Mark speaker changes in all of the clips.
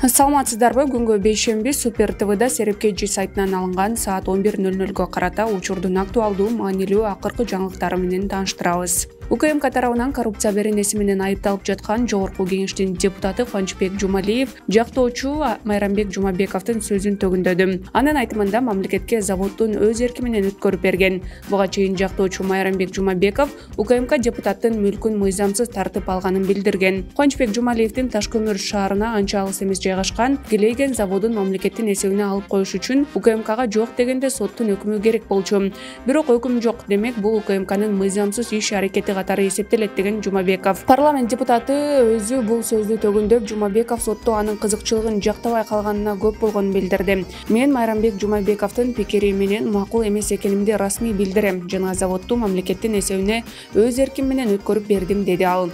Speaker 1: Саламатсыздарбы, күнгө бейшемби Супер ТВда Серепкеji сайтынан алынган саат 11:00 карата учурдун актуалдуу, маанилүү акыркы жаңылыктары менен тааныштырабыз. УКМК тарабынан коррупция беренеси менен айыпталып жаткан Жогорку Кеңештин депутаты Кубанычбек Жумалиев жактоочу Майрамбек Жумабековдун сөзүн төгүндөдү. Анын айтымында мамлекетке заводдун өз эрки менен өткөрүп берген. Буга чейин жактоочу Майрамбек Жумабеков УКМК депутаттын мүлкүн мыйзамсыз тартып алганын билдирген. Кубанычбек Жумалиевдин Ташкөмүр шаарына анча алыс эмес жайгашкан Гилейген заводун мамлекеттин эсебине алып коюш үчүн УКМКга жок дегенде соттун өкүмү керек болчу. Бирок өкүм жок, демек бул УКМКнын мыйзамсыз иш аракети катары эсептелет деген Жумабеков. Парламент депутаты өзү бул сөздү төгүндөп, Жумабеков сотто анын кызыкчылыгын жактабай калганына көп болгонун билдирди. Мен Майрамбек Жумабековдун пикири менен макул эмес экенимди расмий билдирем жана заводду мамлекеттин эсебине өз эрким менен өткөрүп бердим, деди ал.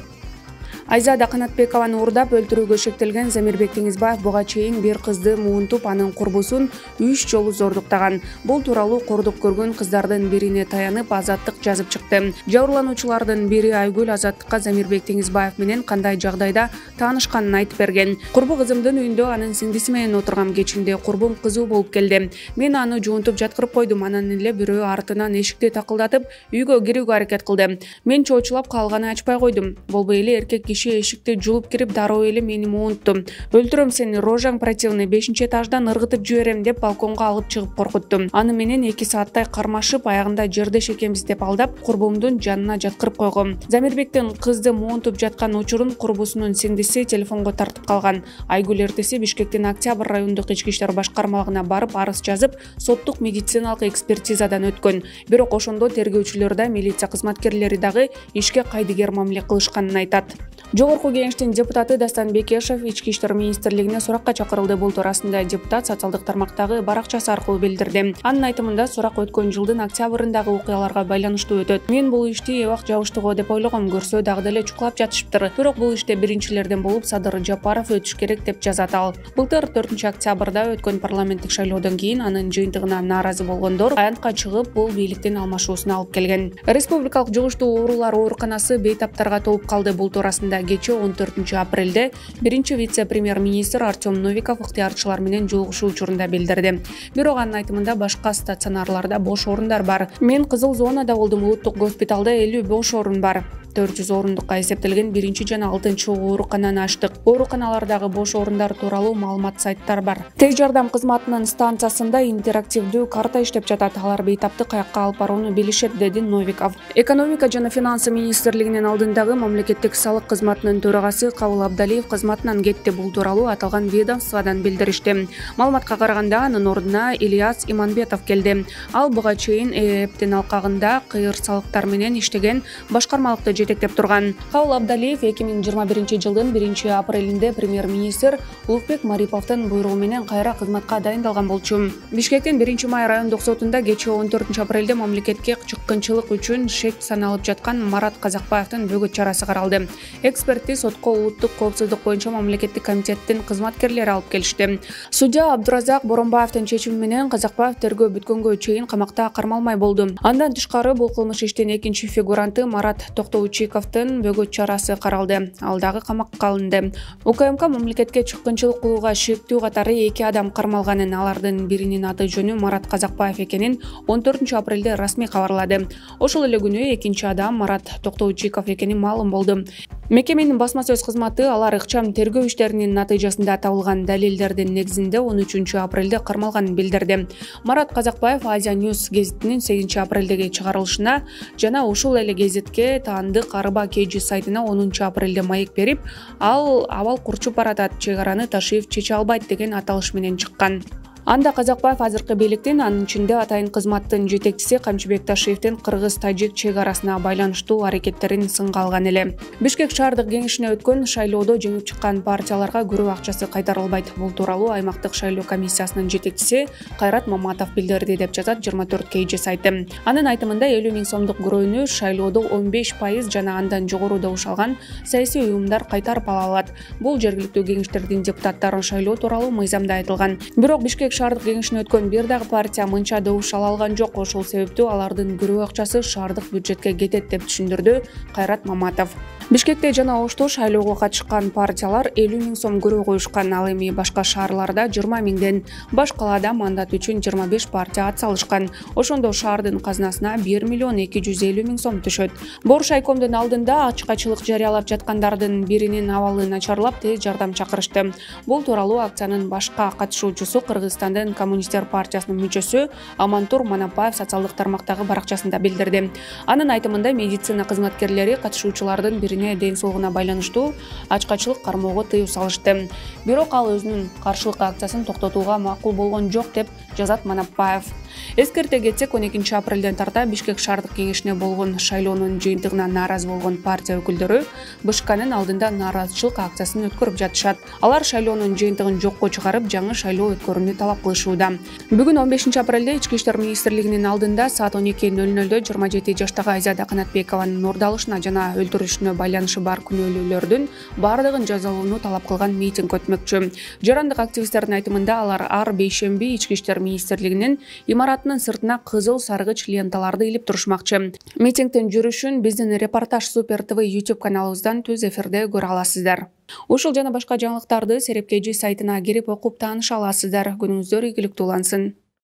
Speaker 1: Айзада Канатбекованы уурдап өлтүрүүгө шектелген Замирбек Теңизбаев буга чейин бир кызды муунтуп, анын курбусун 3 жолу зордуктаган. Бул тууралуу кордук көргөн кыздардын бирине таянып Азаттык жазып чыкты. Жабырлануучулардын бири Айгүл Азаттыкка Замирбек Теңизбаев менен кандай жагдайда таанышканын айтып берген. Курбу кызымдын үйүндө анын сиңдиси менен отурган кечинде курбум кызуу болуп келди. Мен аны жуунтуп жаткырып койдум, анан эле бирөө артынан эшикти такылдатып үйгө кирүүгө аракет кылды. Мен чоочулап калганы ачпай койдум. Болбой эле эркек эшикти жулуп кирип дароо эле мени муунтту. Өлтүрөм сени, рожаң противный, 5-этаждан ыргытып жиберем деп балконго алып чыгып коркуттум. Аны менен 2 сааттай кармашып, аягында жердеш экенбиз деп алдап, курбумдун жанына жаткырып койгом. Замирбектин кызды муунтуп жаткан учурун курбусунун сиңдиси телефонго тартып калган. Айгүл эртеси Бишкектин Октябрь райондук ички иштер башкармалыгына барып арыз жазып, соттук медициналык экспертизадан өткөн. Бирок ошондо тергөөчүлөр да, милиция кызматкерлери дагы ишке кайдыгер мамиле кылышканын айтат. Жогорку Кеңештин депутаты Дастан Бекешев Ички иштер министрлигине суракка чакырылды. Бул туурасында депутат социалдык тармактагы баракчасы аркылуу билдирди. Анын айтымында сурак өткөн жылдын октябрындагы окуяларга байланыштуу өтөт. Мен бул ишти эбак жабыштыго деп ойлогом, көрсө дагы деле чукулап жатышыптыр. Бирок бул иште биринчилерден болуп Садыр Жапаров өтүш керек деп жазат ал. Былтыр 4-октябрда өткөн парламенттик шайлоодон кийин анын жыйынтыгына нааразы болгондор аянтка чыгып, бул бийликтин алмашуусуна алып келген. Республикалык жугуштуу оорулар ооруканасы бейтаптарга толуп калды. Бул туурасында кечээ 14-апрелде биринчи вице-премьер-министр Артем Новиков ыктыярчылар менен жолугушуу учурунда билдирди. Бирок анын айтымында башка стационарларда бош орундар бар. Мен кызыл зонада болдум, улуттук госпиталда 50 бош орун бар. 400 орундукка эсептелген 1 жана 6 оорукананы ачтык. Ооруканалардагы бош орундар тууралуу маалымат сайттар бар. Тез жардам кызматынын станциясында интерактивдүү карта иштеп жатат. Алар бейтапты каякка алып барууну билишет, деди Новиков. Экономика жана финансы министрлигинин алдындагы мамлекеттик салык кызматынын төрагасы Кабыл Абдалиев кызматынан кетти. Бул тууралуу аталган ведомстводон билдиришти. Маалыматка караганда анын ордуна Ильяс Иманбетов келди. Ал буга чейин ЭЭПтин алкагында кыйыр салыктар менен иштеген башкармалыкты жетектеп турган. Кабыл Абдалиев 2021 жылдын 1-апрелинде премьер-министр Улукбек Мариповдун буйругу менен кайра кызматка дайындалган болчу. Бишкектин 1-май райондук сотунда кечээ 14-апрелде мамлекетке чыккынчылык үчүн шек саналып жаткан Марат Казакбаевдин бөгөт чарасы каралды. Экспертти сотко улуттук коопсуздук боюнча мамлекеттик комитеттин кызматкерлери алып келишти. Судья Абдуразак Боронбаевдин чечими менен Казакбаев тергөө бүткөнгө чейин камакта кармалмай болду. Андан тышкары бул кылмыш иштин экинчи фигуранты Марат Токтоучиковдун бөгөт чарасы каралды. Ал дагы камакка алынды. УКМК мамлекетке чыккынчылык кылууга шектүү катары 2 адам кармалганын, алардын биринин аты жөнү Марат Казакбаев экенин 14-апрелде расмий кабарлады. Ошол эле күнү экинчи адам Марат Токтоучиков экени маалым болду. Мекеменин басма сөз кызматы алар ыкчам тергөө иштеринин натыйжасында табылган далилдердин негизинде 13-апрелде кармалганын билдирди. Марат Казакбаев Азия News гезитинин 8-апрелдеги чыгарылышына жана ушул эле гезитке таандык Арыба Кejи сайтына 10-апрелде маек берип, ал абал курчуп баратат, чек араны Ташиев чече албайт деген аталыш менен чыккан. Анда Казакбаев азыркы бийликтин, анын ичинде атайын кызматтын жетекчиси Камчыбек Ташиевдин кыргыз-тажик чек арасына байланыштуу аракеттерин сынга алган эле. Бишкек шаардык кеңешине өткөн шайлоодо жеңип чыккан партияларга көрүү акчасы кайтарылбайт. Бул тууралуу аймактык шайлоо комиссиясынын жетекчиси Кайрат Маматов билдирди деп жазат 24 Кejи сайты. Анын айтымында 50 000 сомдук көрүүнү шайлоодо 15% жана андан жогору добуш алган саясий уюмдар кайтарып ала алат. Бул жергиликтүү кеңештердин депутаттарын шайлоо тууралуу мыйзамда айтылган. Бирок Бишкек шаардык кеңешинен өткөн бир дагы партия мынча добуш ала алган жок. Ошол себептүү алардын күрөө акчасы шаардык бюджетке кетет деп түшүндүрдү Кайрат Маматов. Бишкекте жана Ошто шайлоого катышкан партиялар 50 000 сом күрөө коюшкан. Ал эми башка шаарларда 20 000ден, баш калаада мандат үчүн 25 партия ат салышкан. Ошондо шаардын казынасына 1 250 000 сом түшөт. Боруш айкомдун алдында ачкачылык жарыялап жаткандардын биринин абалы начарлап тез жардам чакырышты. Бул тууралуу акциянын башка катышуучусу Кыргызстандын Коммунисттер партиясынын мүчөсү Амантур Манапаев социалдык тармактагы баракчасында билдирди. Анын айтымында медицина кызматкерлери катышуучулардын ден соолугуна байланыштуу ачкачылык кармоого тыюу салышты. Бирок ал өзүнүн каршылык акциясын токтотууга макул болгон жок деп жазат Манапаев. Эскерте кетсек, 12 апрелден тарта Бишкек шаардык кеңешине болгон шайлоонун жыйынтыгына нааразы болгон партия өкүлдөрү БШКнын алдында нааразычылык акциясын өткөрүп жатышат. Алар шайлоонун жыйынтыгын жокко чыгарып, жаңы шайлоо өткөрүүнү талап кылышууда. Бүгүн 15 апрелде Ички иштер министрлигинин алдында саат 12:00 27 жаштагы Айзада Канатбекованын ордалышына жана өлтүрүшүнө байланышы бар күнөөлүүлөрдүн бардыгын жазалоону талап кылган митинг өтмөкчү. Жарандык активисттердин айтымында алар ар бейшемби Ички иштер министрлигинин имаратынын сыртына кызыл саргыч ленталарды илип турушмакчы. Митингдин жүрүшүн биздин Репортаж Супер ТВ YouTube каналыбыздан түз эфирде көрө аласыздар. Ушул жана башка жаңылыктарды Серепкежи сайтына кирип окуп тааныша аласыздар. Күнүңүздөр ийгиликтүү улансын.